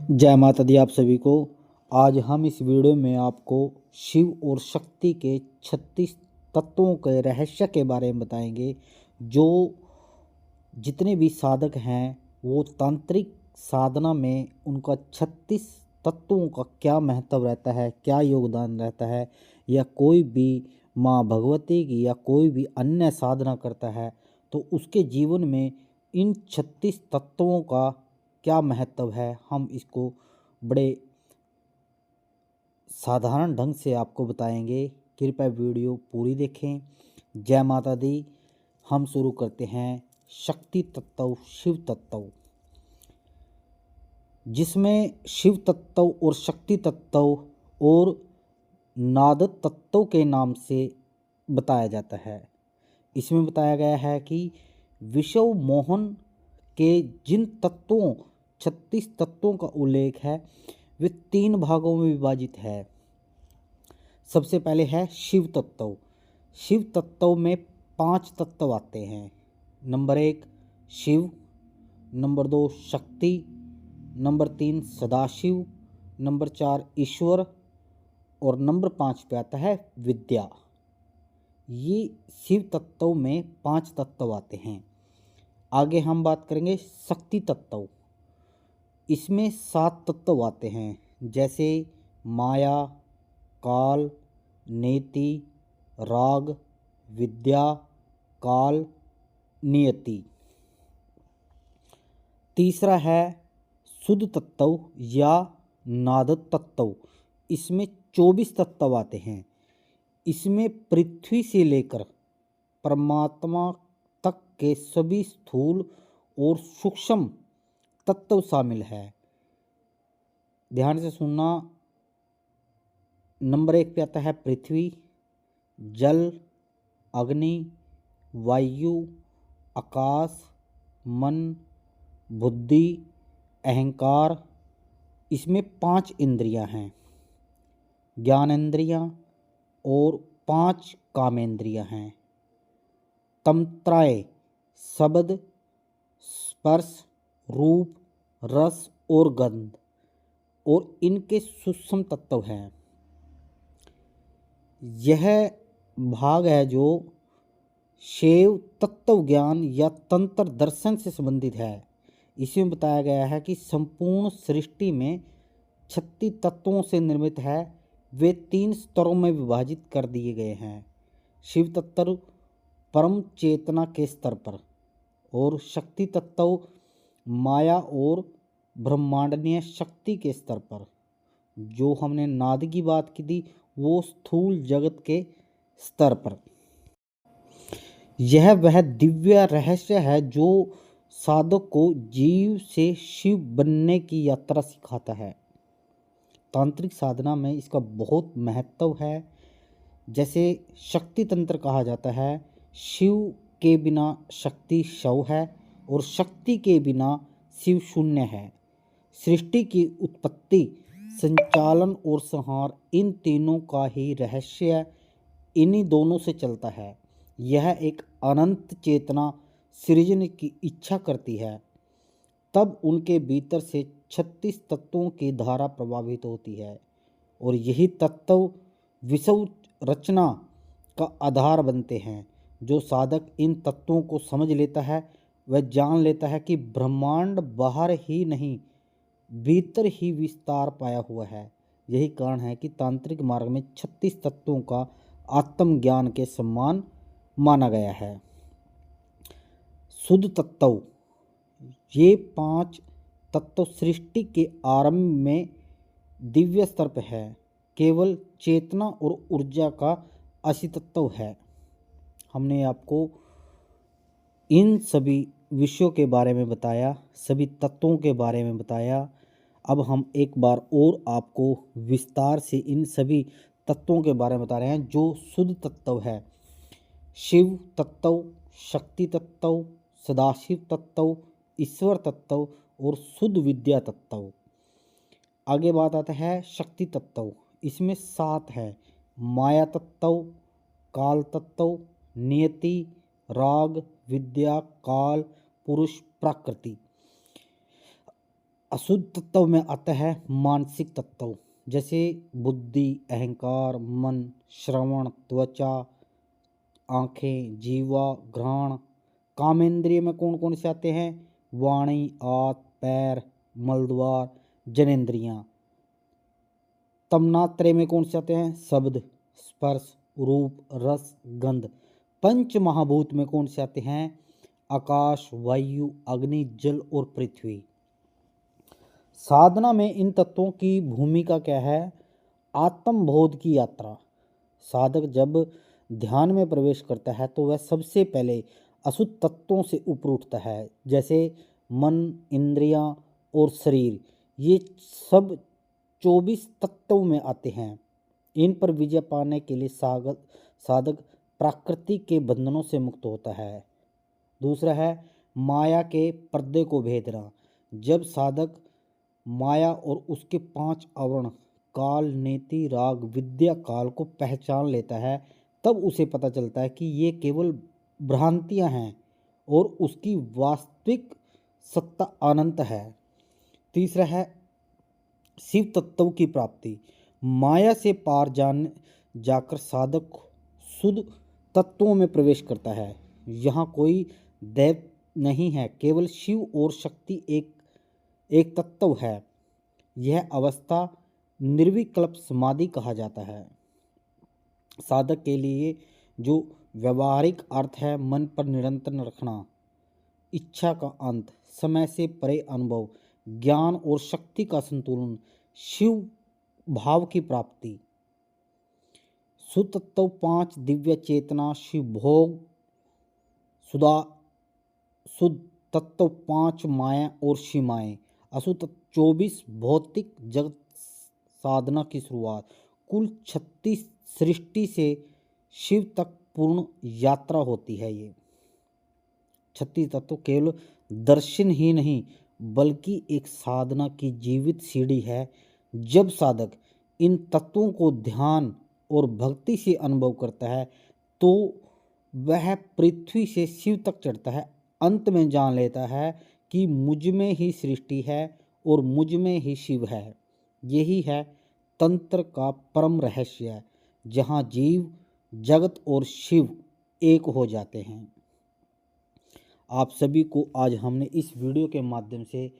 जय माता दी आप सभी को। आज हम इस वीडियो में आपको शिव और शक्ति के 36 तत्वों के रहस्य के बारे में बताएंगे। जो जितने भी साधक हैं वो तांत्रिक साधना में उनका 36 तत्वों का क्या महत्व रहता है, क्या योगदान रहता है, या कोई भी माँ भगवती की या कोई भी अन्य साधना करता है तो उसके जीवन में इन 36 तत्वों का क्या महत्व है, हम इसको बड़े साधारण ढंग से आपको बताएंगे। कृपया वीडियो पूरी देखें। जय माता दी। हम शुरू करते हैं शक्ति तत्व शिव तत्व, जिसमें शिव तत्व और शक्ति तत्व और नाद तत्व के नाम से बताया जाता है। इसमें बताया गया है कि विश्व मोहन के जिन तत्वों 36 तत्वों का उल्लेख है वे 3 भागों में विभाजित है। सबसे पहले है शिव तत्व। शिव तत्व में 5 तत्व आते हैं। नंबर 1 शिव, नंबर 2 शक्ति, नंबर 3 सदाशिव, नंबर 4 ईश्वर और नंबर 5 पे आता है विद्या। ये शिव तत्व में 5 तत्व आते हैं। आगे हम बात करेंगे शक्ति तत्व। इसमें 7 तत्व आते हैं, जैसे माया, काल, नेति, राग, विद्या, काल, नियति। तीसरा है शुद्ध तत्व या नाद तत्व। इसमें 24 तत्व आते हैं। इसमें पृथ्वी से लेकर परमात्मा तक के सभी स्थूल और सूक्ष्म तत्व शामिल है। ध्यान से सुनना। नंबर 1 पे आता है पृथ्वी, जल, अग्नि, वायु, आकाश, मन, बुद्धि, अहंकार। इसमें 5 इंद्रियां हैं, ज्ञानेंद्रियां और 5 कामेंद्रियां हैं। तंत्राएं शब्द, स्पर्श, रूप, रस और गंध और इनके सूक्ष्म तत्व हैं। यह भाग है जो शैव तत्व ज्ञान या तंत्र दर्शन से संबंधित है। इसमें बताया गया है कि संपूर्ण सृष्टि में 36 तत्वों से निर्मित है। वे 3 स्तरों में विभाजित कर दिए गए हैं। शिव तत्व परम चेतना के स्तर पर और शक्ति तत्व माया और ब्रह्मांडीय शक्ति के स्तर पर। जो हमने नाद की बात की थी वो स्थूल जगत के स्तर पर। यह वह दिव्य रहस्य है जो साधक को जीव से शिव बनने की यात्रा सिखाता है। तांत्रिक साधना में इसका बहुत महत्व है। जैसे शक्ति तंत्र कहा जाता है, शिव के बिना शक्ति शव है और शक्ति के बिना शिव शून्य है। सृष्टि की उत्पत्ति, संचालन और संहार, इन तीनों का ही रहस्य इन्हीं दोनों से चलता है। यह एक अनंत चेतना सृजन की इच्छा करती है, तब उनके भीतर से 36 तत्वों की धारा प्रभावित होती है और यही तत्व विश्व रचना का आधार बनते हैं। जो साधक इन तत्वों को समझ लेता है वह जान लेता है कि ब्रह्मांड बाहर ही नहीं भीतर ही विस्तार पाया हुआ है। यही कारण है कि तांत्रिक मार्ग में 36 तत्वों का आत्मज्ञान के समान माना गया है। शुद्ध तत्व। ये 5 तत्व सृष्टि के आरंभ में दिव्य स्तर पर है, केवल चेतना और ऊर्जा का अस्तित्व है। हमने आपको इन सभी विषयों के बारे में बताया, सभी तत्वों के बारे में बताया। अब हम एक बार और आपको विस्तार से इन सभी तत्वों के बारे में बता रहे हैं। जो शुद्ध तत्व है, शिव तत्व, शक्ति तत्व, सदाशिव तत्व, ईश्वर तत्व और शुद्ध विद्या तत्व। आगे बात आता है शक्ति तत्व। इसमें 7 है, माया तत्व, काल तत्व, नियति, राग, विद्या, काल, पुरुष, प्रकृति। अशुद्ध तत्व में आता है मानसिक तत्व, जैसे बुद्धि, अहंकार, मन, श्रवण, त्वचा, आँखें, जीवा, घ्राण। कामेंद्रिय में कौन कौन से आते हैं? वाणी, आंत, पैर, मलद्वार, जनेंद्रियां। तन्मात्रे में कौन से आते हैं? शब्द, स्पर्श, रूप, रस, गंध। पंच महाभूत में कौन से आते हैं? आकाश, वायु, अग्नि, जल और पृथ्वी। साधना में इन तत्वों की भूमिका क्या है? आत्मबोध की यात्रा। साधक जब ध्यान में प्रवेश करता है तो वह सबसे पहले अशुद्ध तत्वों से ऊपर उठता है, जैसे मन, इंद्रियां और शरीर। ये सब 24 तत्वों में आते हैं। इन पर विजय पाने के लिए साधक प्रकृति के बंधनों से मुक्त होता है। दूसरा है माया के पर्दे को भेदना। जब साधक माया और उसके 5 आवरण काल, नेति, राग, विद्या, काल को पहचान लेता है, तब उसे पता चलता है कि ये केवल भ्रांतियां हैं और उसकी वास्तविक सत्ता अनंत है। तीसरा है शिव तत्व की प्राप्ति। माया से पार जाकर साधक शुद्ध तत्वों में प्रवेश करता है। यहाँ कोई दैव नहीं है, केवल शिव और शक्ति एक तत्व है। यह अवस्था निर्विकल्प समाधि कहा जाता है। साधक के लिए जो व्यवहारिक अर्थ है, मन पर नियंत्रण रखना, इच्छा का अंत, समय से परे अनुभव, ज्ञान और शक्ति का संतुलन, शिव भाव की प्राप्ति। शुद्ध तत्व 5 दिव्य चेतना, शिव भोग, शुद्ध तत्व 5 माया और शिमाएँ, अशुद्ध तत्व 24 भौतिक जगत। साधना की शुरुआत कुल 36 सृष्टि से शिव तक पूर्ण यात्रा होती है। ये 36 तत्व केवल दर्शन ही नहीं बल्कि एक साधना की जीवित सीढ़ी है। जब साधक इन तत्वों को ध्यान और भक्ति से अनुभव करता है तो वह पृथ्वी से शिव तक चढ़ता है। अंत में जान लेता है कि मुझ में ही सृष्टि है और मुझ में ही शिव है। यही है तंत्र का परम रहस्य, जहाँ जीव, जगत और शिव एक हो जाते हैं। आप सभी को आज हमने इस वीडियो के माध्यम से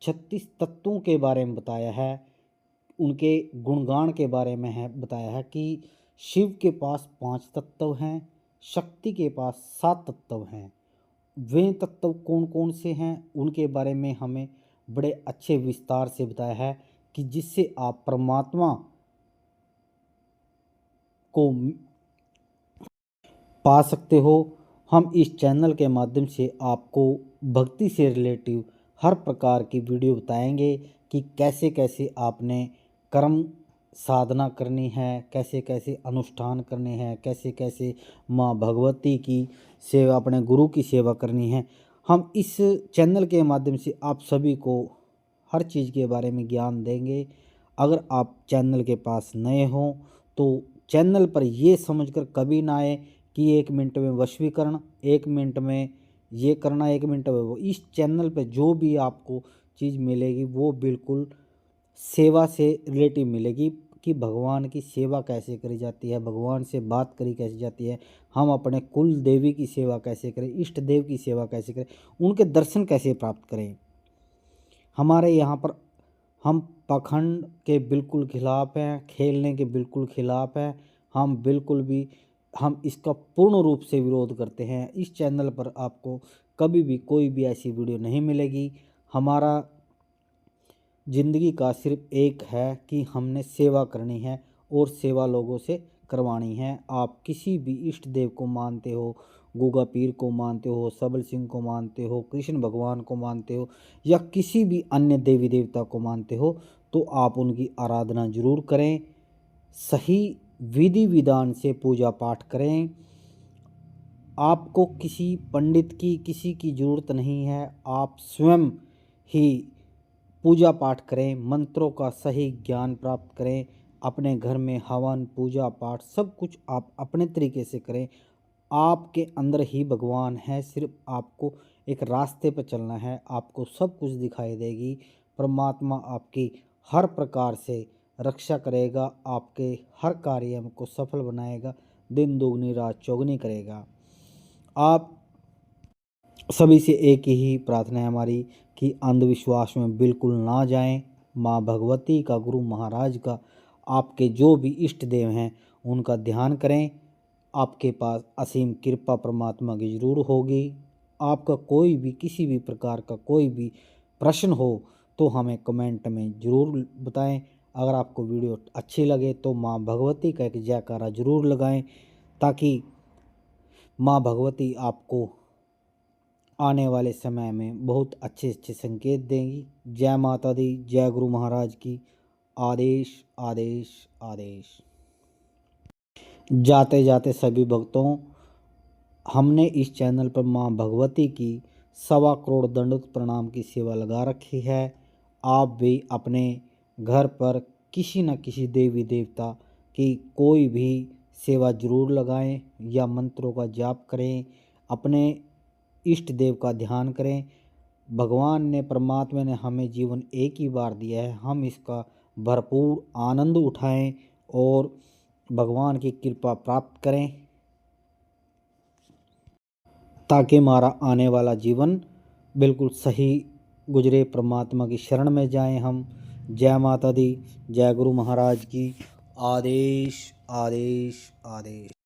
36 तत्वों के बारे में बताया है, उनके गुणगान के बारे में बताया है कि शिव के पास 5 तत्व हैं, शक्ति के पास 7 तत्व हैं। वे तत्व कौन कौन से हैं उनके बारे में हमें बड़े अच्छे विस्तार से बताया है कि जिससे आप परमात्मा को पा सकते हो। हम इस चैनल के माध्यम से आपको भक्ति से रिलेटिव हर प्रकार की वीडियो बताएंगे कि कैसे कैसे आपने कर्म साधना करनी है, कैसे कैसे अनुष्ठान करने हैं, कैसे कैसे माँ भगवती की सेवा, अपने गुरु की सेवा करनी है। हम इस चैनल के माध्यम से आप सभी को हर चीज़ के बारे में ज्ञान देंगे। अगर आप चैनल के पास नए हों तो चैनल पर ये समझकर कभी ना आए कि 1 मिनट में वशीकरण, 1 मिनट में ये करना, 1 मिनट में वो। इस चैनल पे जो भी आपको चीज़ मिलेगी वो बिल्कुल सेवा से रिलेटिव मिलेगी कि भगवान की सेवा कैसे करी जाती है, भगवान से बात करी कैसे जाती है, हम अपने कुल देवी की सेवा कैसे करें, इष्ट देव की सेवा कैसे करें, उनके दर्शन कैसे प्राप्त करें। हमारे यहाँ पर हम पाखंड के बिल्कुल खिलाफ हैं, खेलने के बिल्कुल खिलाफ हैं। हम इसका पूर्ण रूप से विरोध करते हैं। इस चैनल पर आपको कभी भी कोई भी ऐसी वीडियो नहीं मिलेगी। हमारा ज़िंदगी का सिर्फ एक है कि हमने सेवा करनी है और सेवा लोगों से करवानी है। आप किसी भी इष्ट देव को मानते हो, गोगा पीर को मानते हो, सबल सिंह को मानते हो, कृष्ण भगवान को मानते हो या किसी भी अन्य देवी देवता को मानते हो तो आप उनकी आराधना जरूर करें। सही विधि विधान से पूजा पाठ करें। आपको किसी पंडित की, किसी की ज़रूरत नहीं है। आप स्वयं ही पूजा पाठ करें, मंत्रों का सही ज्ञान प्राप्त करें। अपने घर में हवन, पूजा पाठ सब कुछ आप अपने तरीके से करें। आपके अंदर ही भगवान है, सिर्फ आपको एक रास्ते पर चलना है, आपको सब कुछ दिखाई देगी। परमात्मा आपकी हर प्रकार से रक्षा करेगा, आपके हर कार्य को सफल बनाएगा, दिन दोगुनी रात चौगुनी करेगा। आप सभी से एक ही प्रार्थना है हमारी कि अंधविश्वास में बिल्कुल ना जाएं। माँ भगवती का, गुरु महाराज का, आपके जो भी इष्ट देव हैं उनका ध्यान करें। आपके पास असीम कृपा परमात्मा की जरूर होगी। आपका कोई भी किसी भी प्रकार का कोई भी प्रश्न हो तो हमें कमेंट में ज़रूर बताएं। अगर आपको वीडियो अच्छी लगे तो माँ भगवती का एक जयकारा ज़रूर लगाएं, ताकि माँ भगवती आपको आने वाले समय में बहुत अच्छे अच्छे संकेत देंगी। जय माता दी, जय गुरु महाराज की। आदेश आदेश आदेश। जाते जाते सभी भक्तों, हमने इस चैनल पर माँ भगवती की 1.25 करोड़ दंडवत प्रणाम की सेवा लगा रखी है। आप भी अपने घर पर किसी न किसी देवी देवता की कोई भी सेवा जरूर लगाएं या मंत्रों का जाप करें, अपने इष्ट देव का ध्यान करें। भगवान ने, परमात्मा ने हमें जीवन एक ही बार दिया है, हम इसका भरपूर आनंद उठाएं और भगवान की कृपा प्राप्त करें, ताकि हमारा आने वाला जीवन बिल्कुल सही गुजरे। परमात्मा की शरण में जाएं हम। जय माता दी, जय गुरु महाराज की। आदेश आदेश आदेश।